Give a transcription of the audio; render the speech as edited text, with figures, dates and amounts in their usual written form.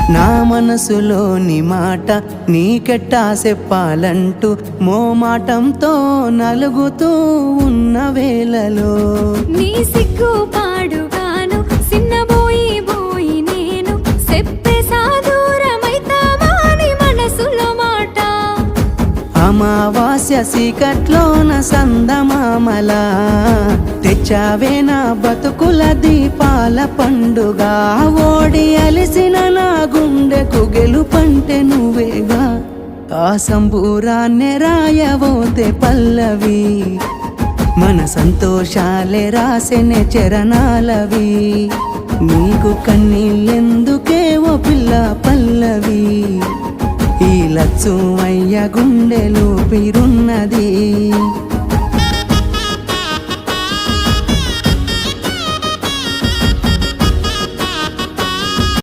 నా మనసులోని మాట నీకెట్టా చెప్పాలంటూ మోమాటంతో నలుగుతూ ఉన్న వేళలో నీ సిగ్గు పాడుగాను సిన్నబోయి బోయి నేను చెప్పేసా దూరమైతామాని మనసులో మాట అమావాస్య సీకట్లోన సందమామలా తెచ్చావే నా బతుకుల దీపాల పండుగ ఓడి అలిసిన నా గుండెకు గెలుపంటే నువ్వేగా ఆ సంబూరాన్నే రాయవోతే పల్లవి మన సంతోషాలే రాసెనే చరణాలవి నీకు కన్నీళ్ళెందుకే ఓ పిల్ల పల్లవి ఈ లచ్చుమయ్య గుండెలు పిరున్నది